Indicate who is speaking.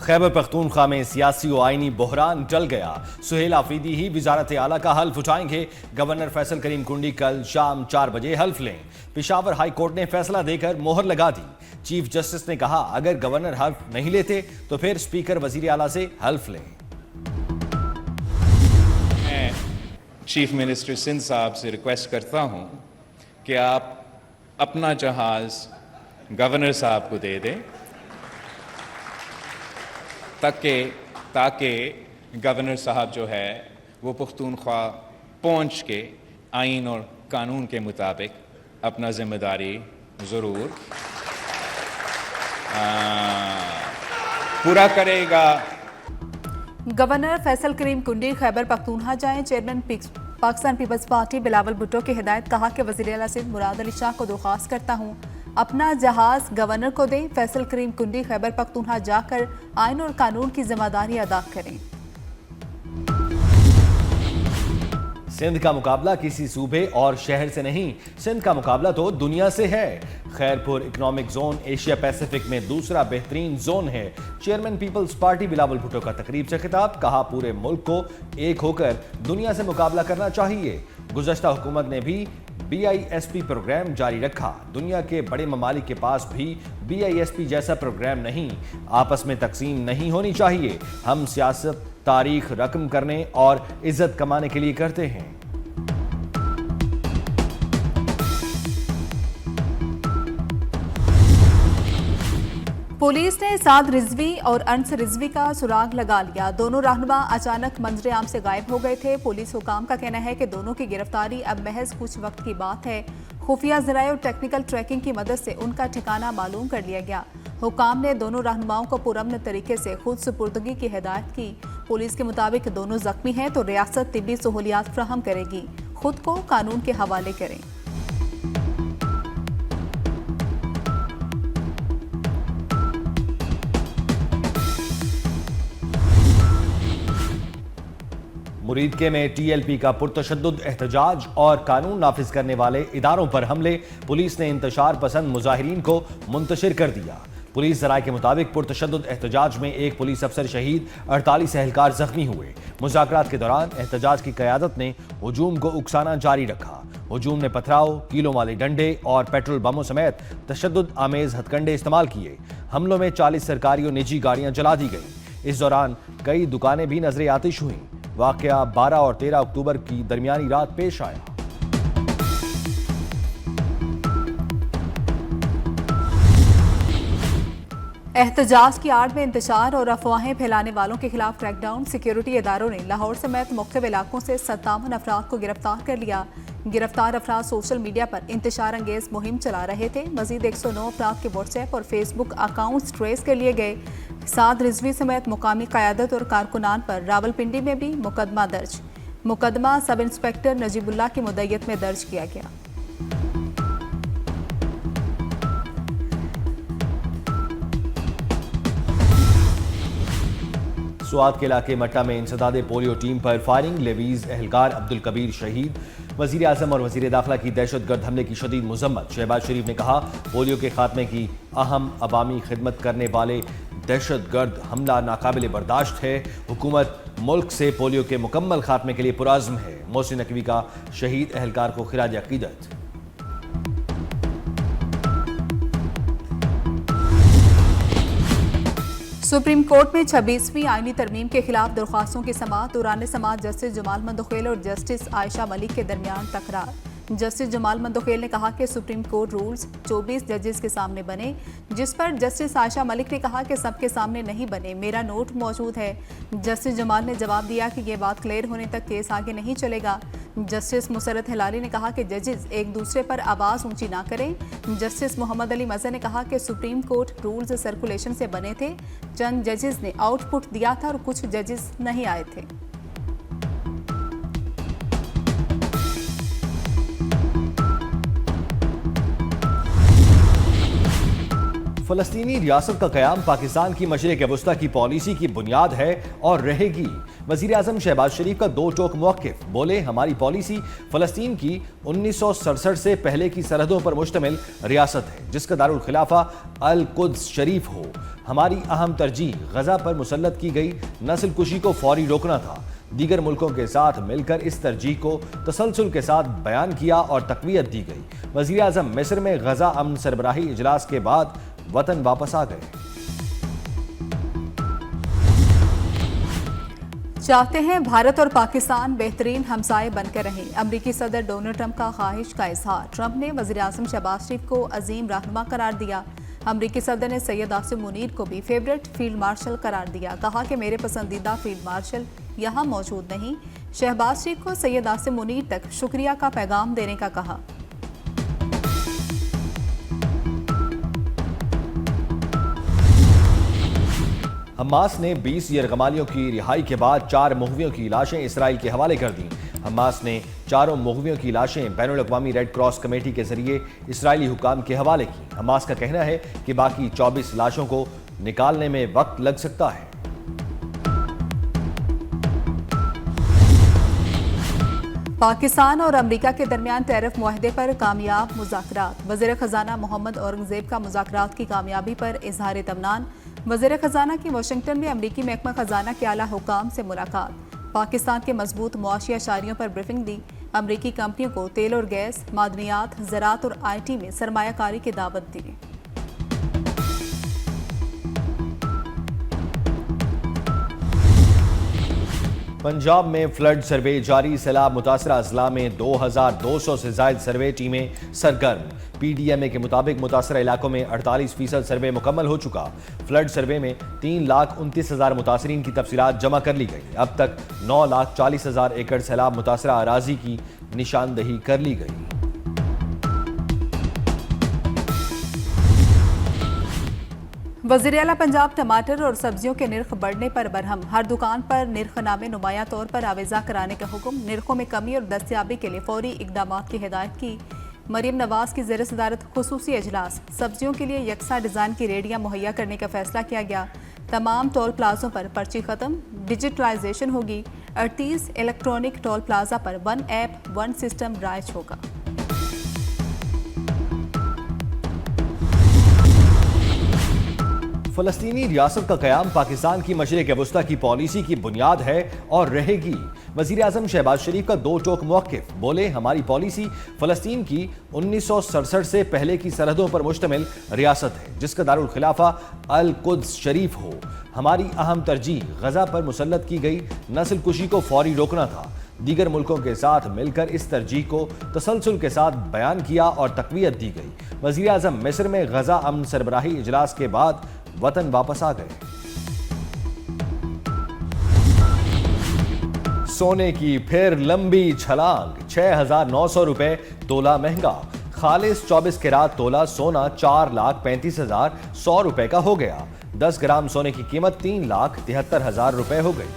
Speaker 1: खैबर पख्तूनख्वा में सियासी व आईनी बहरान टल गया। सुहेल आफरीदी ही वजारत आला का हल्फ उठाएंगे। गवर्नर फैसल करीम कुंडी कल शाम 4 बजे हल्फ लें। पेशावर हाई कोर्ट ने फैसला देकर मोहर लगा दी। चीफ जस्टिस ने कहा, अगर गवर्नर हल्फ नहीं लेते तो फिर स्पीकर वजीर आला से हल्फ लें।
Speaker 2: मैं चीफ मिनिस्टर सिंध साहब से रिक्वेस्ट करता हूं कि आप अपना जहाज गवर्नर साहब को दे दें ताकि गवर्नर साहब जो है वो पख्तूनख्वा पहुंच के आइन और कानून के मुताबिक अपना जिम्मेदारी ज़रूर पूरा करेगा।
Speaker 3: गवर्नर फैसल करीम कुंडी खैबर पख्तूनख्वा जाएं। चेयरमैन पाकिस्तान पीपल्स पार्टी बिलावल भुट्टो की हिदायत। कहा कि वज़ीर आला सिंध मुराद अली शाह को दरख्वास्त करता हूँ अपना जहाज गवर्नर को दें। फैसल करीम कुंडी खैबर पख्तूनख्वा जाकर आइन और कानून की जिम्मेदारी अदा करें।
Speaker 1: सिंध का मुकाबला किसी सूबे और शहर से नहीं, सिंध का मुकाबला तो दुनिया से है। Khairpur economic zone Asia Pacific में दूसरा बेहतरीन जोन है। चेयरमैन पीपल्स पार्टी बिलावल भुट्टो का तकरीब से खिताब। कहा, पूरे मुल्क को एक होकर दुनिया से मुकाबला करना चाहिए। गुज़श्ता हुकूमत ने भी BISP प्रोग्राम जारी रखा। दुनिया के बड़े ममालिक के पास भी BISP जैसा प्रोग्राम नहीं। आपस में तकसीम नहीं होनी चाहिए। हम सियासत तारीख रकम करने और इज्जत कमाने के लिए करते हैं।
Speaker 3: पुलिस ने साद रिजवी और अनस रिजवी का सुराग लगा लिया। दोनों रहनुमा अचानक मंजरे आम से गायब हो गए थे। पुलिस हुकाम का कहना है कि दोनों की गिरफ्तारी अब महज कुछ वक्त की बात है। खुफिया ज़राए और टेक्निकल ट्रैकिंग की मदद से उनका ठिकाना मालूम कर लिया गया। हुकाम ने दोनों रहनुमाओं को पुरअमन तरीके से खुद सुपुर्दगी की हिदायत की। पुलिस के मुताबिक दोनों जख्मी हैं तो रियासत तिब्बी सहूलियात फ्राहम करेगी। खुद को कानून के हवाले करें।
Speaker 1: मुरीदके में TLP का पुरतशद्दुद एहतजाज और कानून नाफिज करने वाले इदारों पर हमले। पुलिस ने इंतशार पसंद मुजाहिरीन को मुंतशिर कर दिया। पुलिस ज़राए के मुताबिक पुरतशद्दुद एहतजाज में एक पुलिस अफसर शहीद, 48 एहलकार जख्मी हुए। मुज़ाकरात के दौरान एहतजाज की क़यादत ने हुजूम को उकसाना जारी रखा। हुजूम ने पथराव, कीलों वाले डंडे और पेट्रोल बमों समेत तशद्दुद आमेज हथकंडे इस्तेमाल किए। हमलों में 40 सरकारी और निजी गाड़ियां जला दी गईं। इस दौरान कई दुकानें भी नजर आतिश हुईं। वाक़या 12 और 13 अक्टूबर की दरमियानी रात पेश आया।
Speaker 3: एहतजाज की आड़ में इंतशार और अफवाहें फैलाने वालों के खिलाफ क्रैकडाउन। सिक्योरिटी इदारों ने लाहौर समेत मुख्तलिफ इलाकों से 57 अफराद को गिरफ्तार कर लिया। गिरफ्तार अफराद सोशल मीडिया पर इंतशार अंगेज मुहिम चला रहे थे। मजीद 109 अफराद के व्हाट्सएप और फेसबुक अकाउंट्स ट्रेस कर लिए गए। साद रिजवी समेत मुकामी क़यादत और कारकुनान पर रावलपिंडी में भी मुकदमा दर्ज। मुकदमा सब इंस्पेक्टर नजीबुल्लाह की मुद्दत में दर्ज किया गया।
Speaker 1: स्वात के इलाके मट्टा में इंसदादे पोलियो टीम पर फायरिंग। लेवीज एहलकार अब्दुल कबीर शहीद। वजीर आज़म और वजीर दाखिला की दहशतगर्द हमले की शदीद मजम्मत। शहबाज शरीफ ने कहा, पोलियो के खात्मे की अहम अवामी खिदमत करने वाले दहशतगर्द हमला नाकाबिल बर्दाश्त है। हुकूमत मुल्क से पोलियो के मुकम्मल खात्मे के लिए पुराज़्म है। मोहसिन नकवी का शहीद एहलकार को खिराज अकीदत।
Speaker 3: सुप्रीम कोर्ट में 26वीं आईनी तरमीम के खिलाफ दरख्वास्तों की समाअत। दौरान समाअत जस्टिस जमाल मंदोखेल और जस्टिस आयशा मलिक के दरमियान तकरार। जस्टिस जमाल मंदोखेल ने कहा कि सुप्रीम कोर्ट रूल्स 24 जजेस के सामने बने, जिस पर जस्टिस आयशा मलिक ने कहा कि सबके सामने नहीं बने, मेरा नोट मौजूद है। जस्टिस जमाल ने जवाब दिया कि यह बात क्लियर होने तक केस आगे नहीं चलेगा। जस्टिस मुसरत हिलाली ने कहा कि जजेस एक दूसरे पर आवाज़ ऊंची ना करें। जस्टिस मोहम्मद अली मज़हर ने कहा कि सुप्रीम कोर्ट रूल्स सर्कुलेशन से बने थे, चंद जजेस ने आउटपुट दिया था और कुछ जजेस नहीं आए थे।
Speaker 1: फलस्तीनी रियासत का क़याम पाकिस्तान की मशरिक़ वस्ता की पॉलिसी की बुनियाद है और रहेगी। वज़ीर आज़म शहबाज शरीफ का दो टोक मौक़िफ़, बोले हमारी पॉलिसी फ़लस्तीन की 1967 से पहले की सरहदों पर मुश्तमिल रियासत है जिसका दारुल खिलाफा अल कुद्स शरीफ हो। हमारी अहम तरजीह गजा पर मुसल्लत की गई नस्ल कुशी को फौरी रोकना था। दीगर मुल्कों के साथ मिलकर इस तरजीह को तसलसल के साथ बयान किया और तक़वियत दी गई। वज़ीर आज़म मिस्र में गजा अमन सरबराही इजलास के बाद वतन वापस आ गए।
Speaker 3: चाहते हैं भारत और पाकिस्तान बेहतरीन हमसाए बनकर रहें। अमरीकी सदर डोनाल्ड ट्रंप का ख्वाहिश का इजहार। ट्रंप ने वज़ीर आज़म शहबाज शरीफ को अजीम रहनुमा करार दिया। अमरीकी सदर ने सैयद आसिम मुनीर को भी फेवरेट फील्ड मार्शल करार दिया। कहा कि मेरे पसंदीदा फील्ड मार्शल यहाँ मौजूद नहीं। शहबाज शरीफ को सैयद आसिम मुनीर तक शुक्रिया का पैगाम देने का कहा।
Speaker 1: हमास ने 20 यरगमालियों की रिहाई के बाद 4 मुग़वियों की लाशें इसराइल के हवाले कर दी। हमास ने चारों मुग़वियों की लाशें बैनुल अक़वामी रेड क्रॉस कमेटी के जरिए इसराइली हुकाम के हवाले की। हमास का कहना है कि बाकी 24 लाशों को निकालने में वक्त लग सकता है।
Speaker 3: पाकिस्तान और अमेरिका के दरमियान टैरिफ मुआहदे पर कामयाब मुज़ाकरात। वज़ीर ख़जाना मोहम्मद औरंगज़ेब का मुज़ाकरात की कामयाबी पर इज़हार इत्मीनान। वज़ीर ख़जाना की वाशिंगटन में अमरीकी महकमा ख़जाना के आला हुकाम से मुलाकात। पाकिस्तान के मजबूत मुआशी अशारियों पर ब्रीफिंग दी। अमरीकी कंपनियों को तेल और गैस, मादनियात, ज़राअत और IT में सरमायाकारी की दावत दी।
Speaker 1: पंजाब में फ्लड सर्वे जारी। सैलाब मुतासरा अजला में 2200 से ज़ायद सर्वे टीमें सरगर्म। PDMA के मुताबिक मुतासरा इलाकों में 48% सर्वे मुकम्मल हो चुका। फ्लड सर्वे में 3,29,000 मुतासरीन की तफसीलात जमा कर ली गई। अब तक 9,40,000 एकड़ सैलाब मुतासरा अराजी की निशानदही कर ली गई।
Speaker 3: वज़ीर आला पंजाब टमाटर और सब्जियों के निर्ख बढ़ने पर बरहम। हर दुकान पर निर्खनामे नुमाया तौर पर आवेजा कराने का हुक्म। निर्खों में कमी और दस्तयाबी के लिए फौरी इकदाम की हिदायत की। मरीम नवाज की ज़ेर सदारत खुसूसी इजलास। सब्जियों के लिए यकसा डिज़ाइन की रेडियाँ मुहैया करने का फैसला किया गया। तमाम टोल प्लाजों पर पर्ची ख़त्म, डिजिटलाइजेशन होगी। 38 इलेक्ट्रॉनिक टोल प्लाजा पर 1 ऐप 1 सिस्टम राइज होगा।
Speaker 1: फलस्तीनी रियासत का क़याम पाकिस्तान की मशरिक़ वस्ता की पॉलिसी की बुनियाद है और रहेगी। वज़ीर आज़म शहबाज शरीफ का दो टोक मौक़िफ़, बोले हमारी पॉलिसी फ़लस्तीन की 1967 से पहले की सरहदों पर मुश्तमिल रियासत है जिसका दारुल खिलाफा अल कुद्स शरीफ हो। हमारी अहम तरजीह गजा पर मुसल्लत की गई नस्ल कुशी को फौरी रोकना था। दीगर मुल्कों के साथ मिलकर इस तरजीह को तसलसल के साथ बयान किया और तक़वियत दी गई। वज़ीर आज़म मिस्र में गजा अमन सरबराही इजलास के बाद वतन वापस आ गए। सोने की फिर लंबी छलांग। 6,900 रुपए तोला महंगा। खालिस 24 कैरात तोला सोना 4,35,100 रुपए का हो गया। 10 ग्राम सोने की कीमत 3,73,000 रुपए हो गई।